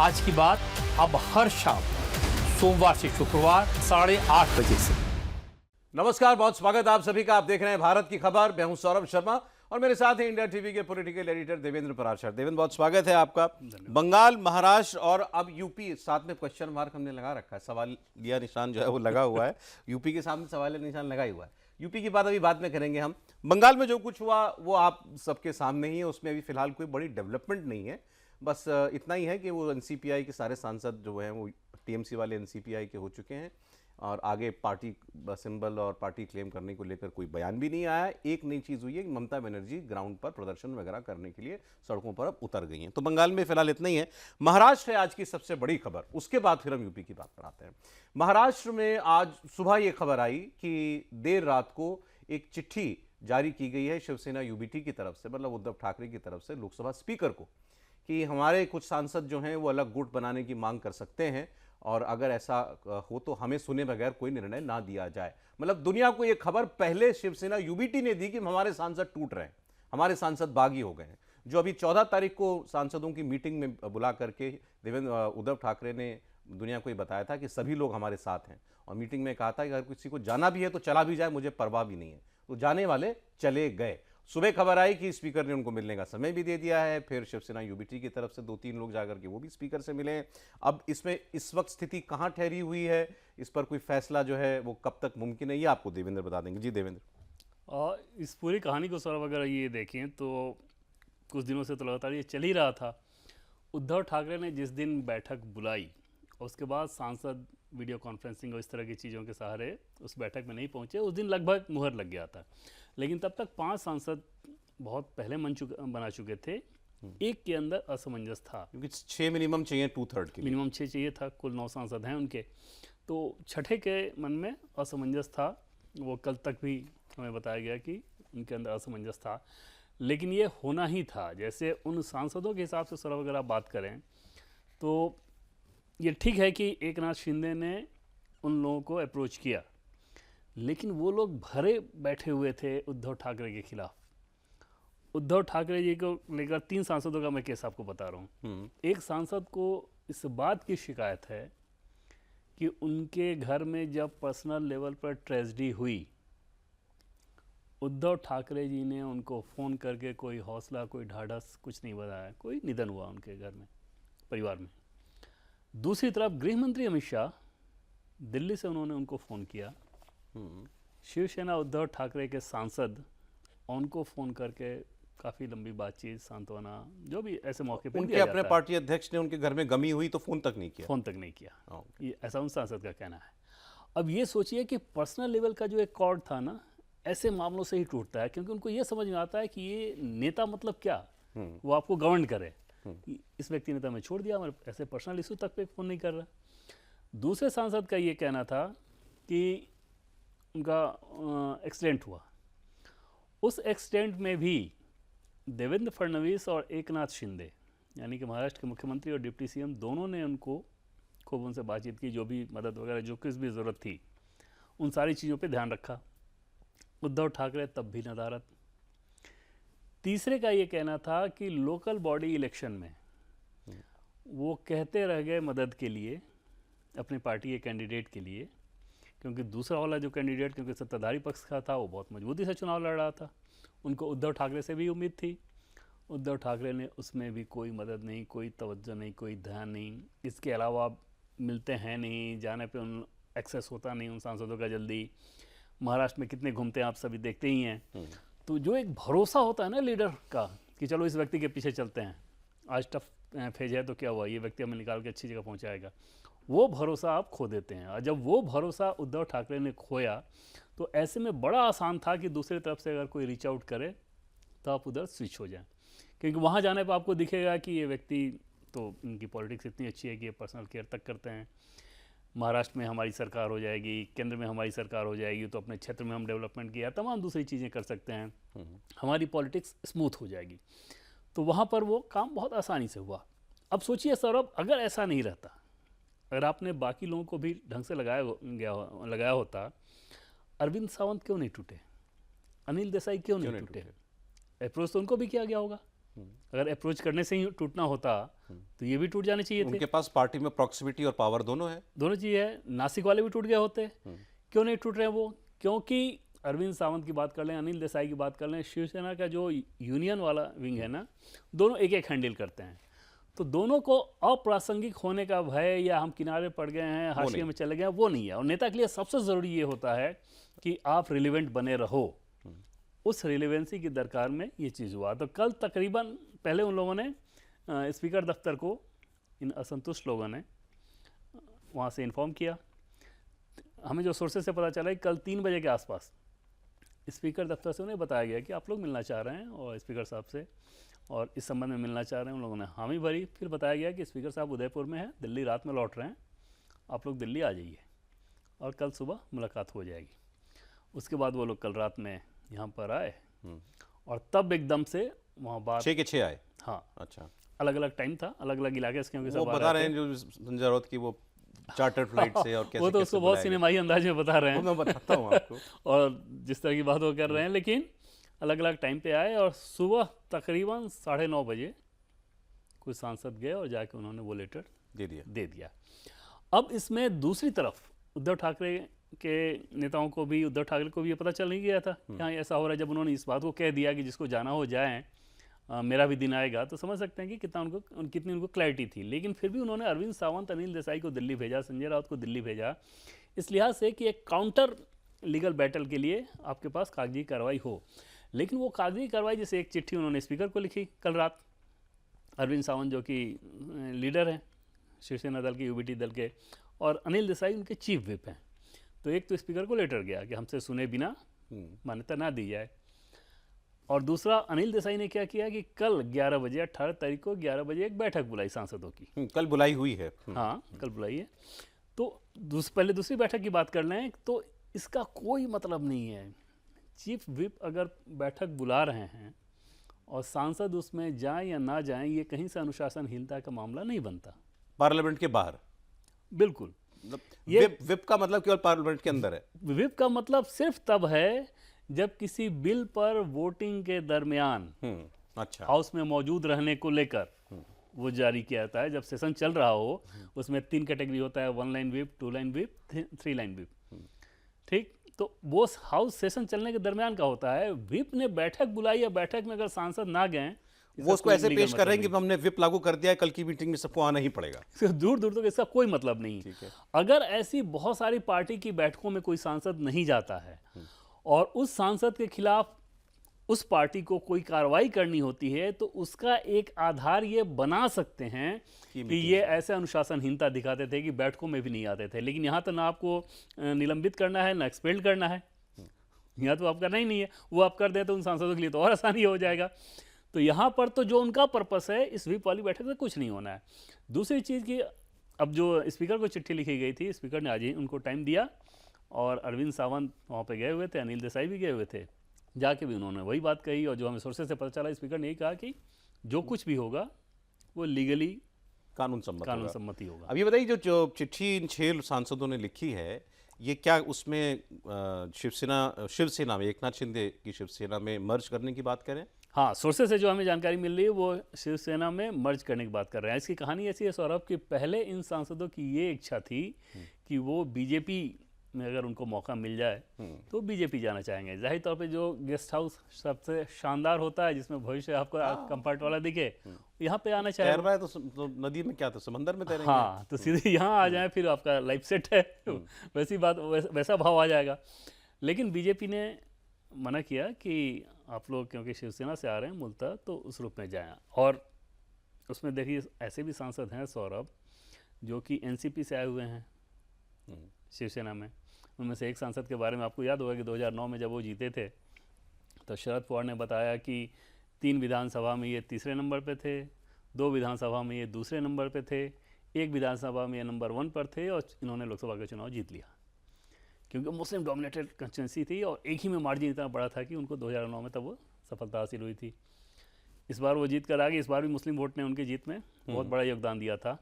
आज की बात अब हर शाम सोमवार से शुक्रवार 8:30 बजे से। नमस्कार, बहुत स्वागत आप सभी का। आप देख रहे हैं भारत की खबर। मैं हूं सौरभ शर्मा और मेरे साथ हैं इंडिया टीवी के पॉलिटिकल एडिटर देवेंद्र पराशर। देवेंद्र, बहुत स्वागत है आपका। बंगाल, महाराष्ट्र और अब यूपी, साथ में क्वेश्चन मार्क हमने लगा रखा है, सवाल या निशान जो है वो लगा हुआ है। यूपी के सामने सवाल या निशान लगा ही हुआ है। यूपी की बात अभी बाद में करेंगे हम। बंगाल में जो कुछ हुआ वो आप सबके सामने ही है। उसमें अभी फिलहाल कोई बड़ी डेवलपमेंट नहीं है। बस इतना ही है कि वो एनसीपीआई के सारे सांसद जो हैं वो टीएमसी वाले एनसीपीआई के हो चुके हैं और आगे पार्टी सिंबल और पार्टी क्लेम करने को लेकर कोई बयान भी नहीं आया है। एक नई चीज़ हुई है कि ममता बनर्जी ग्राउंड पर प्रदर्शन वगैरह करने के लिए सड़कों पर अब उतर गई हैं। तो बंगाल में फिलहाल इतना ही है। महाराष्ट्र है आज की सबसे बड़ी खबर, उसके बाद फिर हम यूपी की बात कराते हैं। महाराष्ट्र में आज सुबह ये खबर आई कि देर रात को एक चिट्ठी जारी की गई है शिवसेना यूबीटी की तरफ से, मतलब उद्धव ठाकरे की तरफ से लोकसभा स्पीकर को, कि हमारे कुछ सांसद जो हैं वो अलग गुट बनाने की मांग कर सकते हैं और अगर ऐसा हो तो हमें सुने बगैर कोई निर्णय ना दिया जाए। मतलब दुनिया को ये खबर पहले शिवसेना यूबीटी ने दी कि हमारे सांसद टूट रहे हैं, हमारे सांसद बागी हो गए हैं। जो अभी 14 तारीख को सांसदों की मीटिंग में बुला करके उद्धव ठाकरे ने दुनिया को ये बताया था कि सभी लोग हमारे साथ हैं और मीटिंग में कहा था कि अगर किसी को जाना भी है तो चला भी जाए, मुझे परवाह भी नहीं है। तो जाने वाले चले गए। सुबह खबर आई कि स्पीकर ने उनको मिलने का समय भी दे दिया है। फिर शिवसेना यूबीटी की तरफ से 2-3 लोग जाकर के वो भी स्पीकर से मिले। अब इसमें इस वक्त स्थिति कहां ठहरी हुई है, इस पर कोई फैसला जो है वो कब तक मुमकिन है, ये आपको देवेंद्र बता देंगे। जी देवेंद्र। और इस पूरी कहानी को सौरभ अगर ये देखें तो कुछ दिनों से तो लगातार ये चल ही रहा था। उद्धव ठाकरे ने जिस दिन बैठक बुलाई उसके बाद सांसद वीडियो कॉन्फ्रेंसिंग और इस तरह की चीज़ों के सहारे उस बैठक में नहीं पहुंचे, उस दिन लगभग मुहर लग गया था। लेकिन तब तक 5 सांसद बहुत पहले बना चुके थे। एक के अंदर असमंजस था, क्योंकि 6 मिनिमम चाहिए 2/3 के लिए। मिनिमम 6 चाहिए था। कुल 9 सांसद हैं उनके, तो छठे के मन में असमंजस था। वो कल तक भी हमें बताया गया कि उनके अंदर असमंजस था, लेकिन ये होना ही था। जैसे उन सांसदों के हिसाब से सर अगर आप बात करें तो ये ठीक है कि एकनाथ शिंदे ने उन लोगों को अप्रोच किया, लेकिन वो लोग भरे बैठे हुए थे उद्धव ठाकरे के खिलाफ। उद्धव ठाकरे जी को लेकर 3 सांसदों का मैं केस आपको बता रहा हूँ। एक सांसद को इस बात की शिकायत है कि उनके घर में जब पर्सनल लेवल पर ट्रेजेडी हुई, उद्धव ठाकरे जी ने उनको फ़ोन करके कोई हौसला, कोई ढाढ़स कुछ नहीं बताया। कोई निधन हुआ उनके घर में, परिवार में। दूसरी तरफ गृह मंत्री अमित शाह, दिल्ली से उन्होंने उनको फ़ोन किया। शिवसेना उद्धव ठाकरे के सांसद उनको फ़ोन करके काफ़ी लंबी बातचीत, सांत्वना, जो भी ऐसे मौके पर उनके अपने पार्टी अध्यक्ष ने उनके घर में गमी हुई तो फ़ोन तक नहीं किया। ये ऐसा उन सांसद का कहना है। अब ये सोचिए कि पर्सनल लेवल का जो एक कॉर्ड था ना, ऐसे मामलों से ही टूटता है, क्योंकि उनको ये समझ में आता है कि ये नेता मतलब क्या, वो आपको गवर्न करे। इस व्यक्ति ने तो हमें छोड़ दिया, हमारे ऐसे पर्सनल इशू तक पे फ़ोन नहीं कर रहा। दूसरे सांसद का ये कहना था कि उनका एक्सीडेंट हुआ। उस एक्सीडेंट में भी देवेंद्र फडणवीस और एकनाथ शिंदे, यानी कि महाराष्ट्र के मुख्यमंत्री और डिप्टी सीएम, दोनों ने उनको खूब उनसे बातचीत की। जो भी मदद वगैरह, जो किस भी ज़रूरत थी, उन सारी चीज़ों पे ध्यान रखा। उद्धव ठाकरे तब भी नदारद। तीसरे का ये कहना था कि लोकल बॉडी इलेक्शन में वो कहते रह गए मदद के लिए अपनी पार्टी के कैंडिडेट के लिए, क्योंकि दूसरा वाला जो कैंडिडेट, क्योंकि सत्ताधारी पक्ष का था, वो बहुत मजबूती से चुनाव लड़ रहा था। उनको उद्धव ठाकरे से भी उम्मीद थी। उद्धव ठाकरे ने उसमें भी कोई मदद नहीं, कोई तवज्जो नहीं, कोई ध्यान नहीं। इसके अलावा मिलते हैं नहीं, जाने पे उन एक्सेस होता नहीं उन सांसदों का जल्दी। महाराष्ट्र में कितने घूमते हैं आप सभी देखते ही हैं। तो जो एक भरोसा होता है ना लीडर का कि चलो इस व्यक्ति के पीछे चलते हैं, आज टफ फेज है तो क्या हुआ, ये व्यक्ति हमें निकाल के अच्छी जगह पहुंचाएगा, वो भरोसा आप खो देते हैं। और जब वो भरोसा उद्धव ठाकरे ने खोया तो ऐसे में बड़ा आसान था कि दूसरी तरफ से अगर कोई रीच आउट करे तो आप उधर स्विच हो जाएं, क्योंकि वहाँ जाने पर आपको दिखेगा कि ये व्यक्ति तो इनकी पॉलिटिक्स इतनी अच्छी है कि ये पर्सनल केयर तक करते हैं। महाराष्ट्र में हमारी सरकार हो जाएगी, केंद्र में हमारी सरकार हो जाएगी, तो अपने क्षेत्र में हम डेवलपमेंट किया, तमाम दूसरी चीज़ें कर सकते हैं, हमारी पॉलिटिक्स स्मूथ हो जाएगी। तो वहाँ पर वो काम बहुत आसानी से हुआ। अब सोचिए सौरभ, अगर ऐसा नहीं रहता, अगर आपने बाकी लोगों को भी ढंग से लगाया होता, अरविंद सावंत क्यों नहीं टूटे, अनिल देसाई क्यों नहीं टूटे? अप्रोच तो उनको भी किया गया होगा। अगर अप्रोच करने से ही टूटना होता तो ये भी टूट जाने चाहिए थे। उनके पास पार्टी में प्रॉक्सिमिटी और पावर दोनों है। दोनों चीज़ है। नासिक वाले भी टूट गए होते। क्यों नहीं टूट रहे वो? क्योंकि अरविंद सावंत की बात कर लें, अनिल देसाई की बात कर लें, शिवसेना का जो यूनियन वाला विंग है ना, दोनों एक एक हैंडल करते हैं। तो दोनों को अप्रासंगिक होने का भय या हम किनारे पड़ गए हैं, हाशिए में चले गए हैं, वो नहीं है। और नेता के लिए सबसे ज़रूरी ये होता है कि आप रिलेवेंट बने रहो। उस रिलेवेंसी की दरकार में ये चीज़ हुआ। तो कल तकरीबन पहले उन लोगों ने स्पीकर दफ्तर को, इन असंतुष्ट लोगों ने वहाँ से इन्फॉर्म किया। हमें जो सोर्सेज से पता चला कि कल 3 बजे के आसपास स्पीकर दफ्तर से उन्हें बताया गया कि आप लोग मिलना चाह रहे हैं और स्पीकर साहब से, और इस संबंध में मिलना चाह रहे हैं। उन लोगों ने हामी भरी। फिर बताया गया कि स्पीकर साहब उदयपुर में हैं, दिल्ली रात में लौट रहे हैं, आप लोग दिल्ली आ जाइए और कल सुबह मुलाकात हो जाएगी। उसके बाद वो लोग कल रात में यहाँ पर आए और तब एकदम से वहाँ बात 6 के 6 आए। हाँ, अच्छा, अलग अलग टाइम था, अलग अलग इलाके से, क्योंकि वो सब बता रहे हैं जो संजय राउत की वो चार्टर्ड फ्लाइट से और कैसे वो तो कैसे उसको बहुत बुलाया सिनेमाई अंदाज में बता रहे गया। हैं। वो मैं बताता हूँ आपको। और जिस तरह की बात वो कर रहे हैं, लेकिन अलग अलग टाइम पे आए और सुबह तकरीबन 9:30 बजे कुछ सांसद गए और जाके उन्होंने वो लेटर दे दिया। अब इसमें दूसरी तरफ उद्धव ठाकरे के नेताओं को भी, उद्धव ठाकरे को भी ये पता चल नहीं गया था कि हाँ ऐसा हो रहा है। जब उन्होंने इस बात को कह दिया कि जिसको जाना हो जाए, मेरा भी दिन आएगा, तो समझ सकते हैं कि कितनी उनको क्लैरिटी थी। लेकिन फिर भी उन्होंने अरविंद सावंत, अनिल देसाई को दिल्ली भेजा, संजय राउत को दिल्ली भेजा, इस लिहाज से कि एक काउंटर लीगल बैटल के लिए आपके पास कागजी कार्रवाई हो। लेकिन वो कागजी कार्रवाई, जैसे एक चिट्ठी उन्होंने स्पीकर को लिखी कल रात, अरविंद सावंत जो कि लीडर हैं शिवसेना दल के, यूबीटी दल के, और अनिल देसाई उनके चीफ विप हैं। तो एक तो स्पीकर को लेटर गया कि हमसे सुने बिना मान्यता ना दी जाए, और दूसरा अनिल देसाई ने क्या किया कि कल 11 बजे 18 तारीख को 11 बजे एक बैठक बुलाई सांसदों की। कल बुलाई हुई है। हाँ, कल बुलाई है। तो पहले दूसरी बैठक की बात कर लें तो इसका कोई मतलब नहीं है। चीफ विप अगर बैठक बुला रहे हैं और सांसद उसमें जाएं या ना जाएं, ये कहीं से अनुशासनहीनता का मामला नहीं बनता। पार्लियामेंट के बाहर बिल्कुल। ये विप का मतलब केवल पार्लियामेंट के अंदर है। विप का मतलब सिर्फ तब है जब किसी बिल पर वोटिंग के दरमियान अच्छा, हाउस में मौजूद रहने को लेकर वो जारी किया जाता है। जब सेशन चल रहा हो, उसमें 3 कैटेगरी होता है, 1 line whip, 2 line whip, 3 line whip. ठीक, तो वो हाउस सेशन चलने के दरमियान का होता है। विप ने बैठक बुलाई या बैठक में अगर सांसद ना गए, वो उसको ऐसे पेश कर रहे हैं कि हमने विप लागू कर दिया है, कल की मीटिंग में सबको आना ही पड़ेगा। दूर दूर तक इसका कोई मतलब नहीं। अगर ऐसी बहुत सारी पार्टी की बैठकों में कोई सांसद नहीं जाता है और उस सांसद के खिलाफ उस पार्टी को कोई कार्रवाई करनी होती है, तो उसका एक आधार ये बना सकते हैं कि ये ऐसे अनुशासनहीनता दिखाते थे कि बैठकों में भी नहीं आते थे। लेकिन यहाँ तो ना आपको निलंबित करना है, ना एक्सपेल्ड करना है, यहाँ तो आप करना ही नहीं है। वो आप कर दें तो उन सांसदों के लिए तो और आसानी हो जाएगा। तो यहाँ पर तो जो उनका पर्पस है, इस व्हिप वाली बैठक से कुछ नहीं होना है। दूसरी चीज़ की, अब जो स्पीकर को चिट्ठी लिखी गई थी, स्पीकर ने आज ही उनको टाइम दिया और अरविंद सावंत वहाँ पे गए हुए थे, अनिल देसाई भी गए हुए थे, जाके भी उन्होंने वही बात कही। और जो हमें सोर्सेज से पता चला, स्पीकर ने यही कहा कि जो कुछ भी होगा वो लीगली कानून सम्मति होगा। अब ये बताइए, जो चिट्ठी इन 6 सांसदों ने लिखी है, ये क्या उसमें शिवसेना में, एकनाथ शिंदे की शिवसेना में मर्ज करने की बात करें? हाँ, सोर्सेज से जो हमें जानकारी मिल रही है वो शिवसेना में मर्ज करने की बात कर रहे हैं। इसकी कहानी ऐसी है सौरभ कि पहले इन सांसदों की ये इच्छा थी कि वो बीजेपी में अगर उनको मौका मिल जाए तो बीजेपी जाना चाहेंगे। जाहिर तौर पे जो गेस्ट हाउस सबसे शानदार होता है, जिसमें भविष्य आपको कंफर्ट वाला दिखे, यहाँ पे आना चाहिए। तैर रहा है तो नदी में क्या, तो समंदर में तैरेंगे? हाँ, तो सीधे यहाँ आ जाए, फिर आपका लाइफ सेट है। वैसी बात, वैसा भाव आ जाएगा। लेकिन बीजेपी ने मना किया कि आप लोग क्योंकि शिवसेना से आ रहे हैं मूलतः, तो उस रूप में जाएं। और उसमें देखिए ऐसे भी सांसद हैं सौरभ जो कि एनसीपी से आए हुए हैं शिवसेना में। उनमें से एक सांसद के बारे में आपको याद होगा कि 2009 में जब वो जीते थे तो शरद पवार ने बताया कि 3 विधानसभा में ये तीसरे नंबर पे थे, 2 विधानसभा में ये दूसरे नंबर पे थे, 1 विधानसभा में ये नंबर 1 पर थे, और इन्होंने लोकसभा का चुनाव जीत लिया क्योंकि मुस्लिम डोमिनेटेड कंस्टिट्यूंसी थी और एक ही में मार्जिन इतना बड़ा था कि उनको 2009 में तब वो सफलता हासिल हुई थी। इस बार वो जीत कर आ गए। इस बार भी मुस्लिम वोट ने उनकी जीत में बहुत बड़ा योगदान दिया था।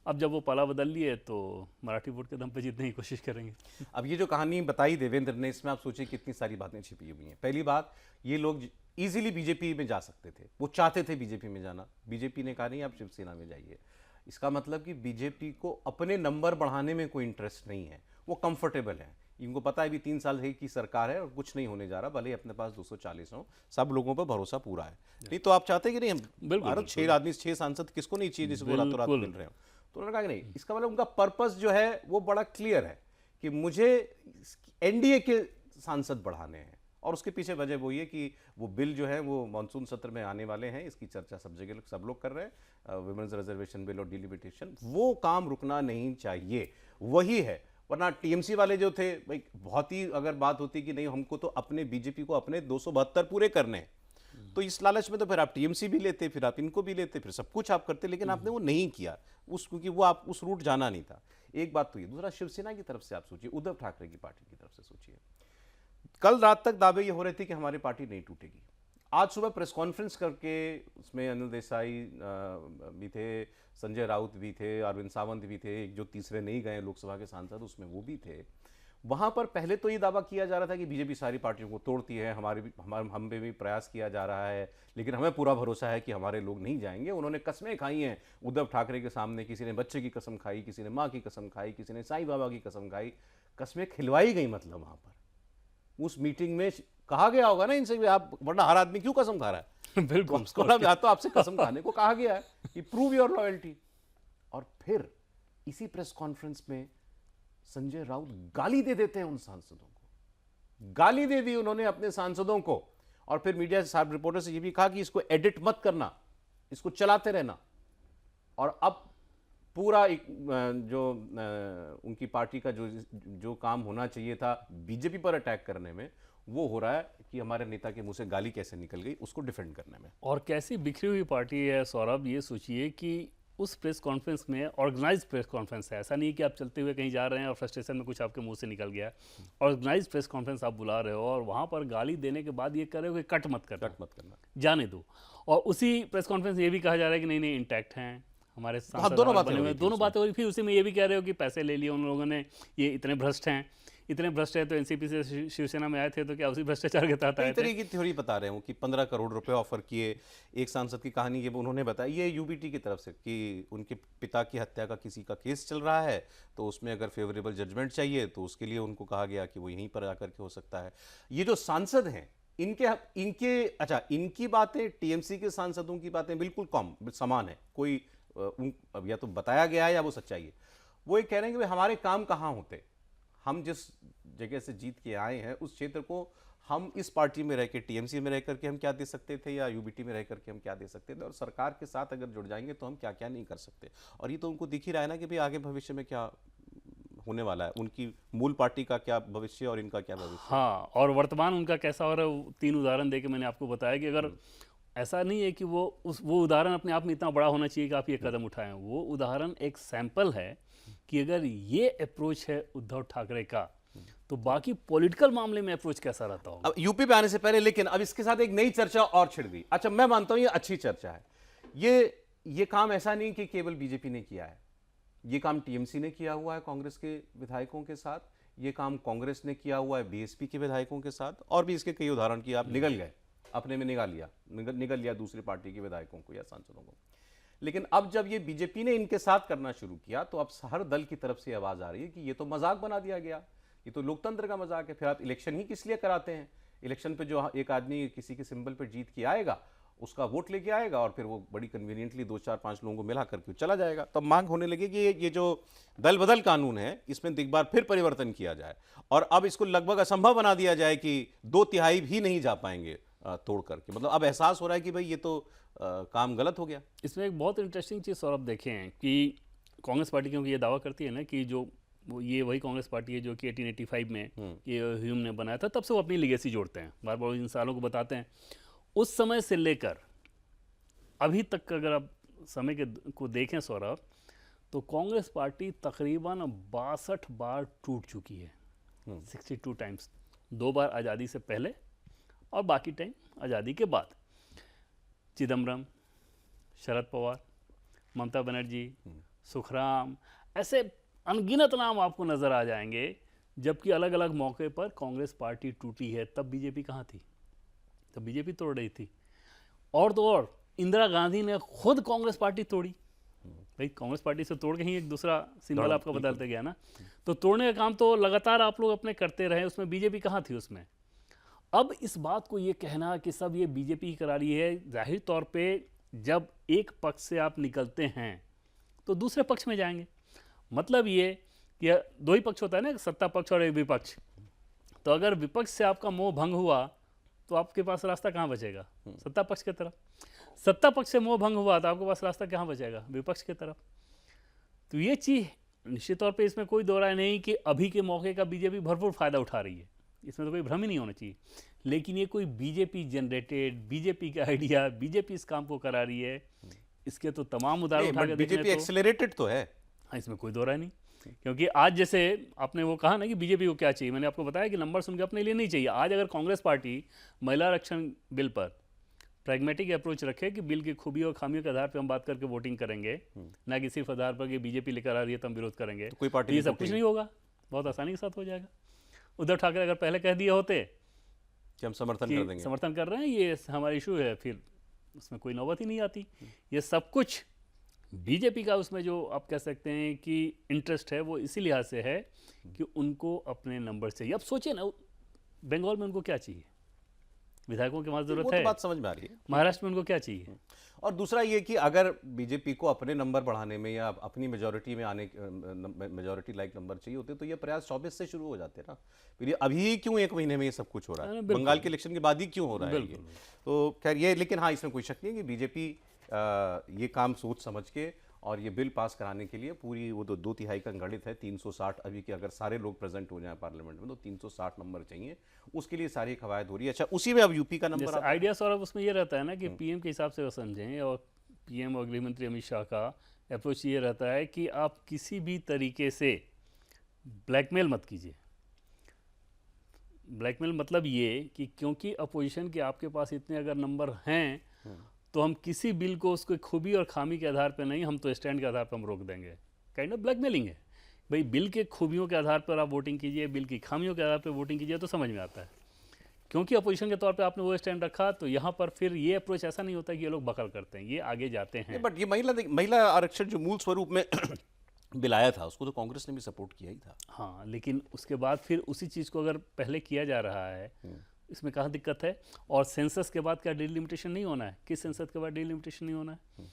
अब जब वो पाला बदल लिए तो मराठी वोट के दम पे जीतने की कोशिश करेंगे। अब ये जो कहानी बताई देवेंद्र ने, इसमें आप सोचिए कितनी सारी बातें छिपी हुई हैं। पहली बात, ये लोग इजीली बीजेपी में जा सकते थे, वो चाहते थे बीजेपी में जाना। बीजेपी ने कहा नहीं, आप शिवसेना में जाइए। इसका मतलब कि बीजेपी को अपने नंबर बढ़ाने में कोई इंटरेस्ट नहीं है, वो कंफर्टेबल है। इनको पता है भी 3 साल की सरकार है और कुछ नहीं होने जा रहा, भले ही अपने पास 240 हो, सब लोगों पर भरोसा पूरा है। नहीं तो आप चाहते कि नहीं, हम भारत 6 आदमी 6 सांसद किसको नहीं चाहिए जिसको रातों रात मिल रहे हो। तो उन्होंने कहा कि नहीं, इसका मतलब उनका पर्पस जो है वो बड़ा क्लियर है कि मुझे एनडीए के सांसद बढ़ाने हैं। और उसके पीछे वजह वही है कि वो बिल जो है वो मानसून सत्र में आने वाले हैं, इसकी चर्चा सब जगह सब लोग कर रहे हैं, वुमेन्स रिजर्वेशन बिल और डिलिमिटेशन, वो काम रुकना नहीं चाहिए, वही है। वरना टीएमसी वाले जो थे भाई, बहुत ही अगर बात होती कि नहीं हमको तो अपने बीजेपी को अपने 272 पूरे करने हैं, तो इस लालच में तो फिर आप टीएमसी भी लेते, फिर आप इनको भी लेते, फिर सब कुछ आप करते, लेकिन आपने वो नहीं किया क्योंकि वो आप उस रूट जाना नहीं था। एक बात तो ये, दूसरा शिवसेना की तरफ से आप सोचिए, उद्धव ठाकरे की पार्टी की तरफ से सोचिए। कल रात तक दावे ये हो रहे थे कि हमारी पार्टी नहीं टूटेगी। आज सुबह प्रेस कॉन्फ्रेंस करके उसमें अनिल देसाई भी थे, संजय राउत भी थे, अरविंद सावंत भी थे, जो तीसरे नहीं गए लोकसभा के सांसद उसमें वो भी थे। वहां पर पहले तो ये दावा किया जा रहा था कि बीजेपी सारी पार्टियों को तोड़ती है, हम पे भी प्रयास किया जा रहा है, लेकिन हमें पूरा भरोसा है कि हमारे लोग नहीं जाएंगे। उन्होंने कस्में खाई हैं उद्धव ठाकरे के सामने, किसी ने बच्चे की कसम खाई, किसी ने माँ की कसम खाई, किसी ने साईं बाबा की कसम खाई, कस्में खिलवाई गई। मतलब वहां पर उस मीटिंग में कहा गया होगा ना इनसे भी, आप वरना हर आदमी क्यों कसम खा रहा है, बिल्कुल तो आपसे कसम खाने को कहा गया है कि प्रूव योर लॉयल्टी। और फिर इसी प्रेस कॉन्फ्रेंस में संजय राउत गाली दे देते हैं उन सांसदों को, गाली दे दी उन्होंने अपने सांसदों को। और फिर मीडिया साहब रिपोर्टर से ये भी कहा कि इसको एडिट मत करना, इसको चलाते रहना। और अब पूरा एक जो उनकी पार्टी का जो काम होना चाहिए था बीजेपी पर अटैक करने में, वो हो रहा है कि हमारे नेता के मुंह से गाली कैसे निकल गई उसको डिफेंड करने में। और कैसी बिखरी हुई पार्टी है सौरभ, ये सोचिए कि उस प्रेस कॉन्फ्रेंस में, ऑर्गेनाइज प्रेस कॉन्फ्रेंस है, ऐसा नहीं कि आप चलते हुए कहीं जा रहे हैं और फ्रस्ट्रेशन में कुछ आपके मुंह से निकल गया। ऑर्गेनाइज प्रेस कॉन्फ्रेंस आप बुला रहे हो और वहाँ पर गाली देने के बाद ये कर रहे हो कि कट मत करना, जाने दो। और उसी प्रेस कॉन्फ्रेंस में ये भी कहा जा रहा है कि नहीं इंटैक्ट हैं हमारे सांसद, दोनों बातें हो रही। फिर उसी में ये भी कह रहे हो कि पैसे ले लिए उन लोगों ने, ये इतने भ्रष्ट हैं, इतने भ्रष्ट है तो एनसीपी से शिवसेना में आए थे तो क्या उसी भ्रष्टाचार के तहत आए थे? तरीके की थ्योरी बता रहे हूँ कि 15 करोड़ रुपए ऑफर किए। एक सांसद की कहानी ये उन्होंने बताई, ये यूबीटी की तरफ से, कि उनके पिता की हत्या का किसी का केस चल रहा है, तो उसमें अगर फेवरेबल जजमेंट चाहिए तो उसके लिए उनको कहा गया कि वो यहीं पर आकर के हो सकता है। ये जो सांसद हैं इनकी बातें टीएमसी के सांसदों की बातें बिल्कुल समान है, कोई या तो बताया गया है या वो सच्चाई है। वो ये कह रहे हैं कि हमारे काम कहाँ होते, हम जिस जगह से जीत के आए हैं उस क्षेत्र को हम इस पार्टी में रह के, टीएमसी में रह करके हम क्या दे सकते थे या यूबीटी में रह करके हम क्या दे सकते थे, और सरकार के साथ अगर जुड़ जाएंगे तो हम क्या क्या नहीं कर सकते। और ये तो उनको दिख ही रहा है ना कि भाई आगे भविष्य में क्या होने वाला है, उनकी मूल पार्टी का क्या भविष्य और इनका क्या भविष्य। हाँ, और वर्तमान उनका कैसा हो रहा है, 3 उदाहरण देके मैंने आपको बताया कि अगर ऐसा नहीं है कि वो उदाहरण अपने आप में इतना बड़ा होना चाहिए कि आप ये कदम उठाएं। वो उदाहरण एक सैंपल है कि अगर ये अप्रोच है उद्धव ठाकरे का, तो बाकी पॉलिटिकल मामले में अप्रोच कैसा रहता होगा। अब यूपी पे आने से पहले, लेकिन अब इसके साथ एक नई चर्चा और छिड़ गई। अच्छा, मैं मानता हूं ये अच्छी चर्चा है। ये काम ऐसा नहीं कि केवल बीजेपी ने किया है, ये काम टीएमसी ने किया हुआ है कांग्रेस के विधायकों के साथ, ये काम कांग्रेस ने किया हुआ है बीएसपी के विधायकों के साथ, और भी इसके कई उदाहरण की आप निगल गए, अपने में निगल लिया दूसरी पार्टी के विधायकों को या सांसदों को। लेकिन अब जब ये बीजेपी ने इनके साथ करना शुरू किया तो अब हर दल की तरफ से आवाज आ रही है कि ये तो मजाक बना दिया गया, ये तो लोकतंत्र का मजाक है। फिर आप इलेक्शन ही किस लिए कराते हैं? इलेक्शन पे जो एक आदमी किसी के सिंबल पे जीत के आएगा, उसका वोट लेके आएगा और फिर वो बड़ी कन्वीनियंटली 2-4-5 लोगों को मिला करके चला जाएगा। तब मांग होने लगी कि ये जो दल बदल कानून है इसमें एक बार फिर परिवर्तन किया जाए और अब इसको लगभग असंभव बना दिया जाए कि 2/3 भी नहीं जा पाएंगे तोड़ करके। मतलब अब एहसास हो रहा है कि भाई ये तो काम गलत हो गया। इसमें एक बहुत इंटरेस्टिंग चीज़ सौरभ देखे हैं कि कांग्रेस पार्टी क्योंकि ये दावा करती है ना कि जो ये वही कांग्रेस पार्टी है जो कि 1885 में ये ह्यूम ने बनाया था, तब से वो अपनी लेगेसी जोड़ते हैं, बार बार इन सालों को बताते हैं। उस समय से लेकर अभी तक अगर आप समय को देखें सौरभ, तो कांग्रेस पार्टी तकरीबन 62 बार टूट चुकी है, 62 टाइम्स, 2 बार आज़ादी से पहले और बाकी टाइम आज़ादी के बाद। चिदम्बरम, शरद पवार, ममता बनर्जी, सुखराम, ऐसे अनगिनत नाम आपको नज़र आ जाएंगे। जबकि अलग अलग मौके पर कांग्रेस पार्टी टूटी है। तब बीजेपी कहाँ थी? तब बीजेपी तोड़ रही थी। और तो और इंदिरा गांधी ने खुद कांग्रेस पार्टी तोड़ी। भाई कांग्रेस पार्टी से तोड़ के ही एक दूसरा सिंबल आपका बदलते गया ना, तो तोड़ने का काम तो लगातार आप लोग अपने करते रहे, उसमें बीजेपी कहाँ थी उसमें। अब इस बात को ये कहना कि सब ये बीजेपी ही करा रही है, जाहिर तौर पे जब एक पक्ष से आप निकलते हैं तो दूसरे पक्ष में जाएंगे। मतलब ये कि दो ही पक्ष होता है ना, सत्ता पक्ष और एक विपक्ष। तो अगर विपक्ष से आपका मोह भंग हुआ तो आपके पास रास्ता कहाँ बचेगा? सत्ता पक्ष की तरफ। सत्ता पक्ष से मोह भंग हुआ तो आपके पास रास्ता कहाँ बचेगा? विपक्ष की तरफ। तो ये चीज़ निश्चित तौर पे इसमें कोई दो राय नहीं कि अभी के मौके का बीजेपी भरपूर फायदा उठा रही है, इसमें तो कोई भ्रम ही नहीं होना चाहिए। लेकिन ये कोई बीजेपी जनरेटेड, बीजेपी का आइडिया, बीजेपी इस काम को करा रही है, इसके तो तमाम उदाहरण उठा के देखें बीजेपी एक्सेलरेटेड तो है। हाँ, इसमें कोई दो राय नहीं। क्योंकि आज जैसे आपने वो कहा ना कि बीजेपी को क्या चाहिए, मैंने आपको बताया कि नंबर सुन के अपने लिए नहीं चाहिए। आज अगर कांग्रेस पार्टी महिला आरक्षण बिल पर प्रैग्मेटिक अप्रोच रखे कि बिल की खूबी और खामियों के आधार पर हम बात करके वोटिंग करेंगे, ना कि सिर्फ आधार पर कि बीजेपी लेकर आ रही है तो हम विरोध करेंगे, तो कोई पार्टी ये सब कुछ नहीं होगा, बहुत आसानी के साथ हो जाएगा। उद्धव ठाकरे अगर पहले कह दिए होते कि हम समर्थन कर देंगे, समर्थन कर रहे हैं, ये हमारा इशू है, फिर उसमें कोई नौबत ही नहीं आती। ये सब कुछ बीजेपी का उसमें जो आप कह सकते हैं कि इंटरेस्ट है वो इसी लिहाज से है कि उनको अपने नंबर चाहिए। अब सोचिए ना, बंगाल में उनको क्या चाहिए? विधायकों की वहाँ जरूरत वो है। तो बात समझ में आ रही है। महाराष्ट्र में उनको क्या चाहिए? और दूसरा ये कि अगर बीजेपी को अपने नंबर बढ़ाने में या अपनी मेजोरिटी में आने, मेजोरिटी लाइक नंबर चाहिए होते तो ये प्रयास 24 से शुरू हो जाते ना। फिर अभी क्यों एक महीने में ये सब कुछ हो रहा है? बंगाल के इलेक्शन के बाद ही क्यों हो रहा है ये? तो खैर ये, लेकिन हाँ, इसमें कोई शक नहीं है कि बीजेपी ये काम सोच समझ के और ये बिल पास कराने के लिए पूरी, वो तो 2/3 का गणित है, 360 अभी के अगर सारे लोग प्रेजेंट हो जाएं पार्लियामेंट में तो 360 नंबर चाहिए, उसके लिए सारी कवायद हो रही है। अच्छा, उसी में अब यूपी का नंबर आइडिया सौरभ उसमें ये रहता है ना कि पीएम के हिसाब से वो समझें, और पीएम और गृह मंत्री अमित शाह का अप्रोच ये रहता है कि आप किसी भी तरीके से ब्लैकमेल मत कीजिए। ब्लैकमेल मतलब ये कि क्योंकि अपोजिशन के आपके पास इतने अगर नंबर हैं तो हम किसी बिल को उसके खूबी और खामी के आधार पर नहीं, हम तो स्टैंड के आधार पर हम रोक देंगे। काइंड ऑफ ब्लैकमेलिंग है भाई। बिल के खूबियों के आधार पर आप वोटिंग कीजिए, बिल की खामियों के आधार पर वोटिंग कीजिए, तो समझ में आता है। क्योंकि अपोजिशन के तौर पे आपने वो स्टैंड रखा, तो यहाँ पर फिर ये अप्रोच ऐसा नहीं होता कि ये लोग बकल करते हैं, ये आगे जाते हैं। बट ये महिला आरक्षण जो मूल स्वरूप में बिल आया था उसको तो कांग्रेस ने भी सपोर्ट किया ही था। हाँ, लेकिन उसके बाद फिर उसी चीज़ को अगर पहले किया जा रहा है, इसमें कहाँ दिक्कत है? और सेंसस के बाद क्या डिलिमिटेशन नहीं होना है? किस सेंसस के बाद डिलिमिटेशन नहीं होना है?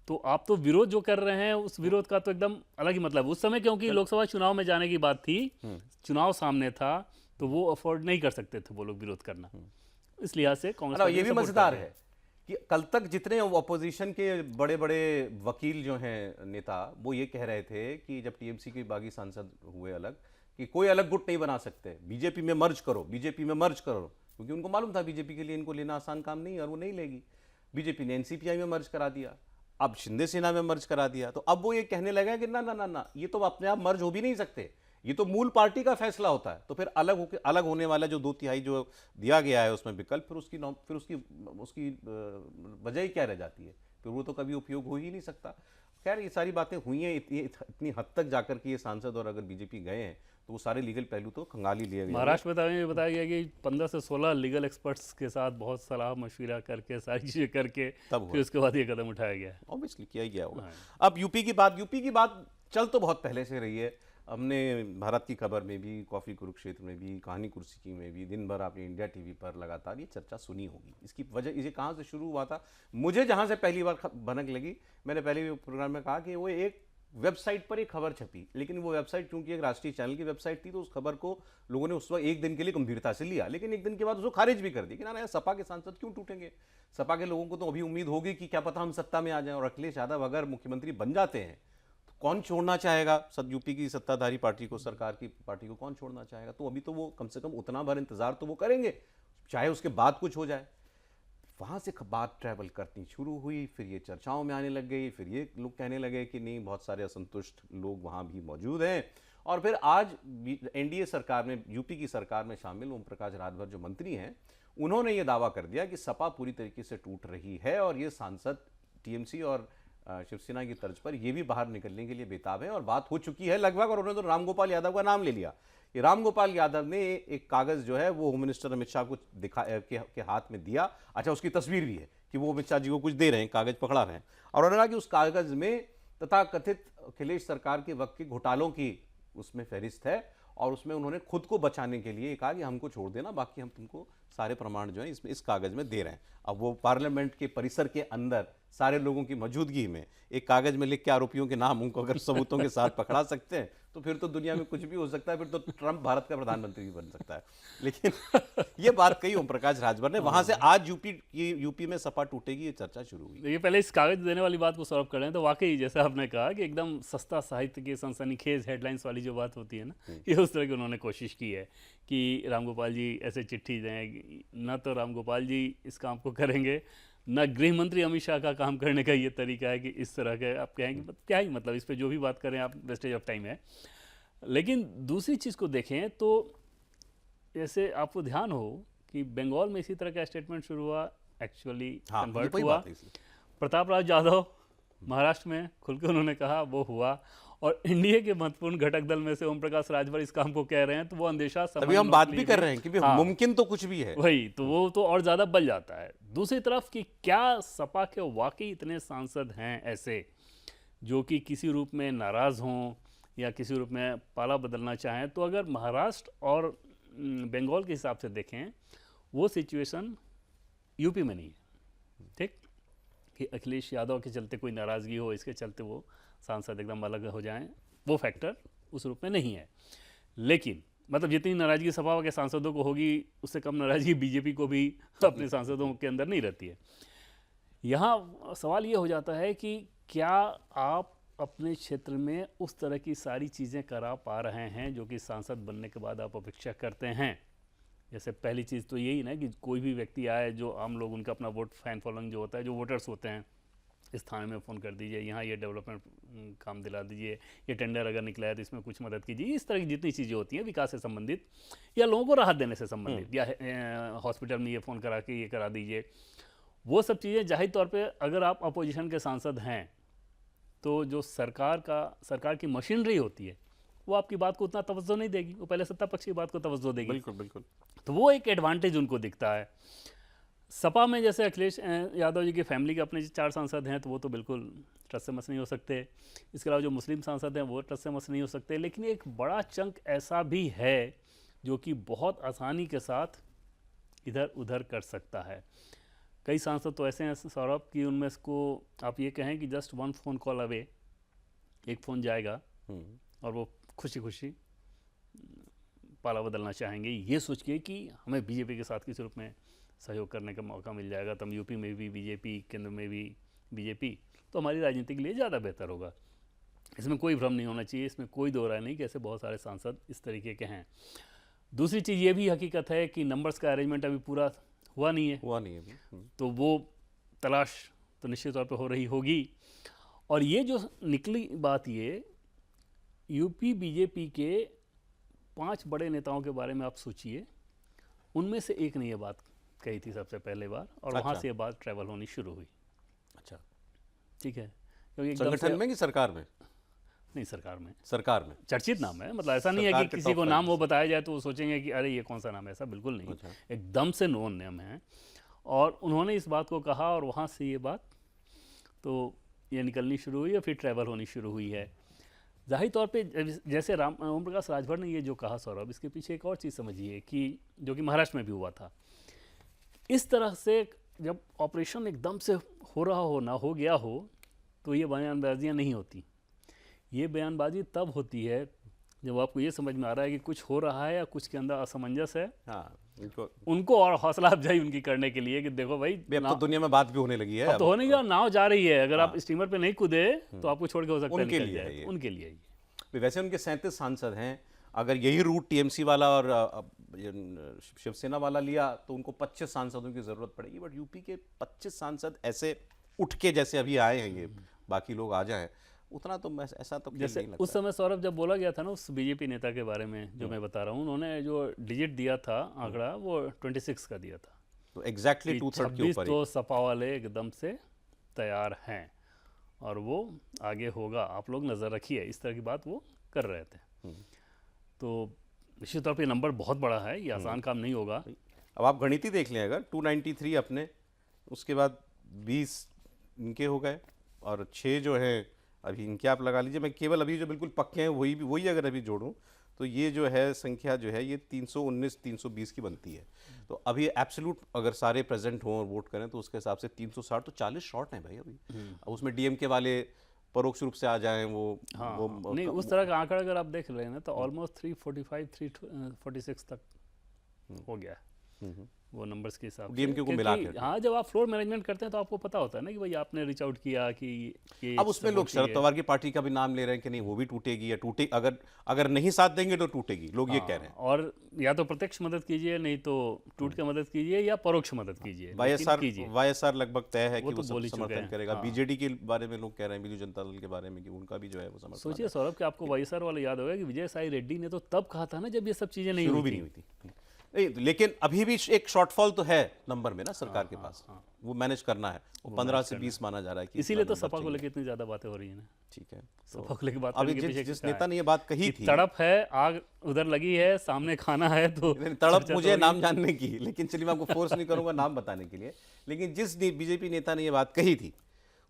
तो आप तो विरोध जो कर रहे हैं उस विरोध का तो एकदम अलग ही मतलब। उस समय क्योंकि लोकसभा चुनाव में जाने की बात थी, चुनाव सामने था, तो वो अफोर्ड नहीं कर सकते थे वो लोग विरोध करना। इस लिहाज से कांग्रेस ये भी मजेदार है कि कल तक जितने अपोजिशन के बड़े बड़े वकील जो हैं, नेता, वो ये कह रहे थे कि जब टीएमसी के बागी सांसद हुए अलग, कि कोई अलग गुट नहीं बना सकते, बीजेपी में मर्ज करो, बीजेपी में मर्ज करो, क्योंकि उनको मालूम था बीजेपी के लिए इनको लेना आसान काम नहीं है और वो नहीं लेगी। बीजेपी ने एनसीपीआई में मर्ज करा दिया, अब शिंदे सेना में मर्ज करा दिया, तो अब वो ये कहने लगा कि ना ना ना ना, ये तो अपने आप मर्ज हो भी नहीं सकते, ये तो मूल पार्टी का फैसला होता है। तो फिर अलग होने वाला जो 2/3 जो दिया गया है उसमें विकल्प, फिर उसकी वजह ही क्या रह जाती है? फिर वो तो कभी उपयोग हो ही नहीं सकता। खैर, ये सारी बातें हुई हैं इतनी हद तक जाकर के ये सांसद, और अगर बीजेपी गए हैं तो वो सारे लीगल पहलू तो खंगाल ही लिए गए। महाराष्ट्र में बताया गया कि 15 से 16 लीगल एक्सपर्ट्स के साथ बहुत सलाह मशविरा करके, सारी चीज़ें करके फिर उसके बाद ये कदम उठाया गया है। ऑब्वियसली किया ही गया होगा। अब यूपी की बात चल तो बहुत पहले से रही है। हमने भारत की खबर में भी, कॉफ़ी कुरुक्षेत्र में भी, कहानी कुर्सी में भी, दिन भर आपने इंडिया टीवी पर लगातार ये चर्चा सुनी होगी। इसकी वजह ये कहाँ से शुरू हुआ था? मुझे जहाँ से पहली बार भनक लगी, मैंने पहले भी प्रोग्राम में कहा कि वो एक वेबसाइट पर एक खबर छपी, लेकिन वो वेबसाइट चूंकि एक राष्ट्रीय चैनल की वेबसाइट थी, तो उस खबर को लोगों ने उस वक्त एक दिन के लिए गंभीरता से लिया, लेकिन एक दिन के बाद उसको खारिज भी कर दी कि ना सपा के सांसद क्यों टूटेंगे? सपा के लोगों को तो अभी उम्मीद होगी कि क्या पता हम सत्ता में आ जाएं, और अखिलेश यादव अगर मुख्यमंत्री बन जाते हैं तो कौन छोड़ना चाहेगा यूपी की सत्ताधारी पार्टी को, सरकार की पार्टी को कौन छोड़ना चाहेगा? तो अभी तो वो कम से कम उतना भर इंतजार तो वो करेंगे, चाहे उसके बाद कुछ हो जाए। वहाँ से बात ट्रैवल करनी शुरू हुई, फिर ये चर्चाओं में आने लग गई, फिर ये लोग कहने लगे कि नहीं, बहुत सारे असंतुष्ट लोग वहाँ भी मौजूद हैं। और फिर आज एनडीए सरकार में, यूपी की सरकार में शामिल ओम प्रकाश राजभर जो मंत्री हैं, उन्होंने ये दावा कर दिया कि सपा पूरी तरीके से टूट रही है और ये सांसद टीएमसी और शिवसेना की तर्ज पर ये भी बाहर निकलने के लिए बेताब है, और बात हो चुकी है लगभग। और उन्होंने तो रामगोपाल यादव का नाम ले लिया कि रामगोपाल यादव ने एक कागज जो है वो होम मिनिस्टर अमित शाह को के हाथ में दिया। अच्छा, उसकी तस्वीर भी है कि वो अमित शाह जी को कुछ दे रहे हैं, कागज पकड़ा रहे हैं, और उन्होंने कहा कि उस कागज में तथाकथित अखिलेश सरकार के वक्त के घोटालों की उसमें फहरिस्त है, और उसमें उन्होंने खुद को बचाने के लिए कहा कि हमको छोड़ देना, बाकी हम तुमको सारे प्रमाण जो है इसमें इस कागज में दे रहे हैं। अब वो पार्लियामेंट के परिसर के अंदर सारे लोगों की मौजूदगी में एक कागज में लिख के आरोपियों के नाम उनको अगर सबूतों के साथ पकड़ा सकते हैं तो फिर तो दुनिया में कुछ भी हो सकता है, फिर तो ट्रंप भारत का प्रधानमंत्री भी बन सकता है। लेकिन ये बात कही ओम प्रकाश राजभर ने। वहां से आज यूपी में सपा टूटेगी ये चर्चा शुरू हुई। देखिए, पहले इस कागज देने वाली बात को सॉल्व कर रहे हैं तो वाकई जैसा आपने कहा कि एकदम सस्ता साहित्य की सनसनीखेज हेडलाइंस वाली जो बात होती है ना, ये उस तरह की उन्होंने कोशिश की है कि रामगोपाल जी ऐसे चिट्ठी दें। न तो रामगोपाल जी इस काम को करेंगे, न गृह मंत्री अमित शाह का काम करने का ये तरीका है कि इस तरह के आप कहेंगे क्या ही मतलब, इस पर जो भी बात करें आप वेस्टेज ऑफ टाइम है। लेकिन दूसरी चीज़ को देखें तो जैसे आपको ध्यान हो कि बंगाल में इसी तरह का स्टेटमेंट शुरू हुआ, एक्चुअली कन्वर्ट हुआ। प्रताप राव जाधव महाराष्ट्र में खुल के उन्होंने कहा, वो हुआ। और एनडीए के महत्वपूर्ण घटक दल में से ओम प्रकाश राजभर इस काम को कह रहे हैं, तो वो अंदेशा तभी हम बात भी कर रहे हैं कि मुमकिन तो कुछ भी है, वही तो वो तो और ज़्यादा बल जाता है। दूसरी तरफ कि क्या सपा के वाकई इतने सांसद हैं ऐसे जो कि किसी रूप में नाराज़ हों या किसी रूप में पाला बदलना चाहें? तो अगर महाराष्ट्र और बंगाल के हिसाब से देखें, वो सिचुएशन यूपी में नहीं है, ठीक, कि अखिलेश यादव के चलते कोई नाराज़गी हो, इसके चलते वो सांसद एकदम अलग हो जाएं, वो फैक्टर उस रूप में नहीं है। लेकिन मतलब जितनी नाराज़गी सपा के सांसदों को होगी, उससे कम नाराज़गी बीजेपी को भी अपने सांसदों के अंदर नहीं रहती है। यहाँ सवाल ये हो जाता है कि क्या आप अपने क्षेत्र में उस तरह की सारी चीज़ें करा पा रहे हैं जो कि सांसद बनने के बाद आप अपेक्षा करते हैं? जैसे पहली चीज़ तो यही ना कि कोई भी व्यक्ति आए, जो आम लोग उनका अपना वोट फैन फॉलोइंग जो होता है, जो वोटर्स होते हैं, इस थाने में फ़ोन कर दीजिए, यहाँ ये डेवलपमेंट काम दिला दीजिए, ये टेंडर अगर निकला है तो इसमें कुछ मदद कीजिए। इस तरह की जितनी चीज़ें होती हैं विकास से संबंधित या लोगों को राहत देने से संबंधित, या हॉस्पिटल में ये फ़ोन करा के ये करा दीजिए, वो सब चीज़ें जाहिर तौर पे अगर आप अपोजिशन के सांसद हैं तो जो सरकार की मशीनरी होती है वो आपकी बात को उतना तवज्जो नहीं देगी, वो पहले सत्ता पक्ष की बात को तवज्जो देगी। बिल्कुल बिल्कुल। तो वो एक एडवांटेज उनको दिखता है। सपा में जैसे अखिलेश यादव जी की फैमिली के अपने 4 सांसद हैं, तो वो तो बिल्कुल ट्रस्ट से मस नहीं हो सकते। इसके अलावा जो मुस्लिम सांसद हैं वो ट्रस्ट से मस नहीं हो सकते। लेकिन एक बड़ा चंक ऐसा भी है जो कि बहुत आसानी के साथ इधर उधर कर सकता है। कई सांसद तो ऐसे हैं सौरभ कि उनमें को आप ये कहें कि जस्ट 1 फ़ोन कॉल अवे, एक फ़ोन जाएगा और वो खुशी खुशी पाला बदलना चाहेंगे, ये सोच के कि हमें बीजेपी के साथ किसी रूप में सहयोग करने का मौका मिल जाएगा, तो हम यूपी में भी बीजेपी, केंद्र में भी बीजेपी, तो हमारी राजनीति के लिए ज़्यादा बेहतर होगा। इसमें कोई भ्रम नहीं होना चाहिए, इसमें कोई दो राय नहीं कि ऐसे बहुत सारे सांसद इस तरीके के हैं। दूसरी चीज़ ये भी हकीकत है कि नंबर्स का अरेंजमेंट अभी पूरा हुआ नहीं है, तो वो तलाश तो निश्चित तौर पे हो रही होगी। और ये जो निकली बात, ये यूपी बीजेपी के 5 बड़े नेताओं के बारे में आप सोचिए, उनमें से एक ने ये बात कही थी सबसे पहले बार, और वहाँ से ये बात ट्रैवल होनी शुरू हुई। अच्छा, ठीक है, क्योंकि संगठन में कि सरकार में? नहीं, सरकार में चर्चित नाम है, मतलब ऐसा नहीं है कि किसी को नाम वो बताया जाए तो वो सोचेंगे कि अरे ये कौन सा नाम है, ऐसा बिल्कुल नहीं। अच्छा। एकदम से नोन नेम है, और उन्होंने इस बात को कहा, और वहाँ से ये बात तो ये निकलनी शुरू हुई और फिर ट्रैवल होनी शुरू हुई है। जाहिर तौर पे जैसे ओम प्रकाश राजभर ने ये जो कहा सौरभ, इसके पीछे एक और चीज़ समझिए कि जो कि महाराष्ट्र में भी हुआ था। इस तरह से जब ऑपरेशन एकदम से हो रहा हो, ना हो गया हो, तो ये बयानबाजियाँ नहीं होती। ये बयानबाजी तब होती है जब आपको ये समझ में आ रहा है कि कुछ हो रहा है या कुछ के अंदर असमंजस है। हाँ, उनको और हौसला अफजाई उनकी करने के लिए कि देखो भाई, अब तो दुनिया में बात भी होने लगी है, अब तो होने की, नाव जा रही है, अगर आप स्टीमर पे नहीं कूदे तो आपको छोड़ के हो सकता है उनके लिए है, उनके लिए। वैसे उनके 37 सांसद हैं, अगर यही रूट टीएमसी वाला और शिवसेना वाला लिया तो उनको 25 सांसदों की जरूरत पड़ेगी। बट यूपी के 25 सांसद ऐसे उठ के जैसे अभी आए हैं, ये बाकी लोग आ जाएं, उतना तो ऐसा तो जैसे नहीं लगता। उस समय सौरभ जब बोला गया था ना उस बीजेपी नेता के बारे में जो मैं बता रहा हूँ, उन्होंने जो डिजिट दिया था आंकड़ा, वो 26 का दिया था, तो एग्जैक्टली 2/3 के ऊपर। तो सपा वाले एकदम से तैयार हैं और वो आगे होगा, आप लोग नज़र रखिए, इस तरह की बात वो कर रहे थे। तो निश्चित तौर पे नंबर बहुत बड़ा है, ये आसान काम नहीं होगा। अब आप गणित ही देख लें, अगर 293 अपने, उसके बाद 20 इनके हो गए और 6 जो है अभी इनके आप लगा लीजिए। मैं केवल अभी जो बिल्कुल पक्के हैं वही अगर अभी जोड़ूं तो ये जो है संख्या जो है ये 319 320 की बनती है। तो अभी एब्सोल्यूट अगर सारे प्रेजेंट हों और वोट करें तो उसके हिसाब से 360, तो 40 शॉर्ट हैं भाई अभी। अब उसमें डीएमके वाले परोक्ष रूप से आ जाएं वो नहीं, उस तरह का आंकड़ा अगर आप देख रहे हैं ना तो ऑलमोस्ट 345 346 तक हो गया है वो नंबर्स के हिसाब से। डीएमके को क्योंकि मिला के। हाँ, जब आप फ्लोर मैनेजमेंट करते हैं तो आपको पता होता है ना कि भाई आपने रीच आउट किया कि ये अब उसमें लोग शरद पवार की पार्टी का भी नाम ले रहे हैं कि नहीं वो भी टूटेगी या टूटे, अगर नहीं साथ देंगे तो टूटेगी, लोग ये कह रहे हैं। और या तो प्रत्यक्ष मदद कीजिए, नहीं तो टूट के मदद कीजिए या परोक्ष मदद कीजिए, लेकिन कीजिए। वाईएसआर लगभग तय है कि तो वो बोल ही चुके समर्थन हैं। करेगा। बीजेडी के बारे में लोग कह रहे हैं, बिजू जनता दल के बारे में, कि उनका भी जो है वो समर्थन सोचिए सौरभ कि आपको वाईएसआर वाला याद होगा कि विजय साई रेड्डी ने तो तब कहा था ना जब ये सब चीजें नहीं शुरू हुई भी थी। नहीं हुई थी। नहीं, लेकिन अभी भी एक शॉर्टफॉल तो है नंबर में ना सरकार के पास, वो मैनेज करना है। वो 15 से 20 माना जा रहा है कि इसीलिए तो सपा को लेकर इतनी ज्यादा बातें हो रही है ना। ठीक है। सपा को लेकर बात अभी करने के पीछे जिस क्या नेता है? ने ये बात कही थी, तड़प है, आग उधर लगी है, सामने खाना है, तो तड़प चर्चा मुझे तो नाम जानने की, लेकिन चलिए मैं आपको फोर्स नहीं करूंगा नाम बताने के लिए। लेकिन जिस बीजेपी नेता ने ये बात कही थी,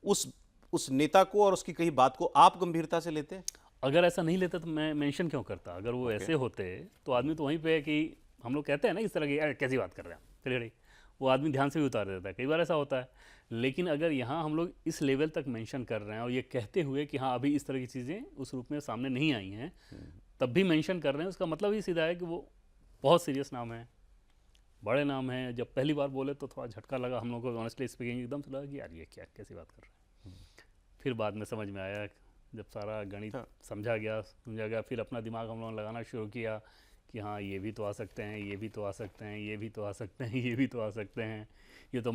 उस नेता को और उसकी कही बात को आप गंभीरता से लेते हैं? अगर ऐसा नहीं लेता तो मैं मेंशन क्यों करता? अगर वो ऐसे होते तो आदमी तो वहीं पे है कि हम लोग कहते हैं ना इस तरह की, कैसी बात कर रहे हैं खड़ी, वो आदमी ध्यान से भी उतार देता है, कई बार ऐसा होता है। लेकिन अगर यहाँ हम लोग इस लेवल तक मेंशन कर रहे हैं और ये कहते हुए कि हाँ अभी इस तरह की चीज़ें उस रूप में सामने नहीं आई हैं, तब भी मेंशन कर रहे हैं, उसका मतलब ही सीधा है कि वो बहुत सीरियस नाम है, बड़े नाम हैं। जब पहली बार बोले तो थोड़ा झटका लगा हम लोग को, ऑनेस्टली स्पीकिंग एकदम से लगा कि यार ये क्या, कैसी बात कर रहे हैं। फिर बाद में समझ में आया, जब सारा गणित समझा गया, फिर अपना दिमाग हम लोगों ने लगाना शुरू किया कि हाँ ये भी तो आ सकते हैं, ये भी तो आ सकते हैं, ये भी तो आ सकते हैं, ये भी तो आ सकते हैं। ये तो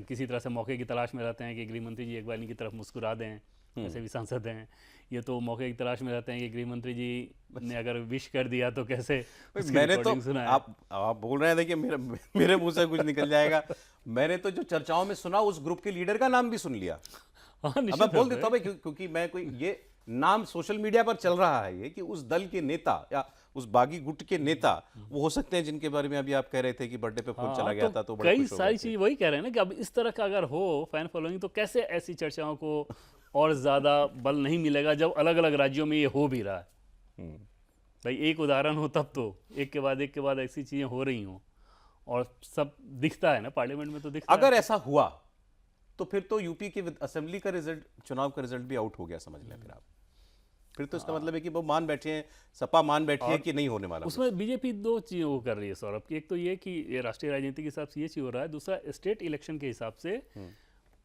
किसी तरह से मौके की तलाश में रहते हैं कि गृह मंत्री जी एक बार इनकी तरफ मुस्कुरा दें, ऐसे भी सांसद हैं। ये तो मौके की तलाश में रहते हैं कि गृह मंत्री जी ने अगर विश कर दिया तो कैसे मैंने तो आप बोल रहे हैं, देखिए मेरे मुंह से कुछ निकल जाएगा। मैंने तो जो चर्चाओं में सुना उस ग्रुप के लीडर का नाम भी सुन लिया। अब मैं बोल देता हूँ क्योंकि मैं कोई ये नाम सोशल मीडिया पर चल रहा है ये कि उस दल के नेता या उस बागी गुट के नेता वो हो सकते हैं जिनके बारे में अभी आप कह रहे थे कि बर्थडे पे फोन चला गया था तो बड़े कई खुश हो सारी गए थे। चीज वही कह रहे हैं ना कि अब इस तरह का अगर हो फैन फॉलोइंग तो कैसे ऐसी चर्चाओं को और ज्यादा बल नहीं मिलेगा जब अलग अलग राज्यों में ये हो भी रहा है। भाई एक उदाहरण हो तब तो एक के बाद ऐसी चीजें हो रही हों और सब दिखता है ना, पार्लियामेंट में तो दिखता अगर है। ऐसा हुआ तो फिर तो यूपी के असेंबली का रिजल्ट, चुनाव का रिजल्ट भी आउट हो गया समझ लें। फिर तो इसका मतलब है कि वो मान बैठे हैं, सपा मान बैठी है कि नहीं होने वाला। उसमें बीजेपी दो चीज़ों को कर रही है सौरभ की, एक तो ये कि ये राष्ट्रीय राजनीति के हिसाब से ये चीज़ हो रहा है, दूसरा स्टेट इलेक्शन के हिसाब से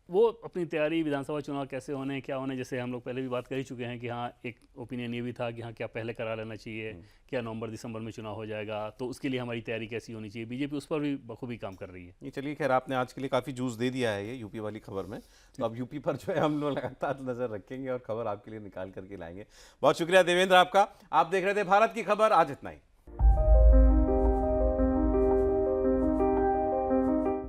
वो अपनी तैयारी, विधानसभा चुनाव कैसे होने, क्या होने, जैसे हम लोग पहले भी बात कर ही चुके हैं कि हाँ एक ओपिनियन ये भी था कि हाँ क्या पहले करा लेना चाहिए, क्या नवंबर दिसंबर में चुनाव हो जाएगा, तो उसके लिए हमारी तैयारी कैसी होनी चाहिए। बीजेपी उस पर भी बखूबी काम कर रही है। ये चलिए खैर, आपने आज के लिए काफ़ी जूस दे दिया है ये यूपी वाली खबर में, तो अब यूपी पर जो है हम लोग लगातार नजर रखेंगे और खबर आपके लिए निकाल करके लाएंगे। बहुत शुक्रिया देवेंद्र आपका। आप देख रहे थे भारत की खबर, आज इतना ही।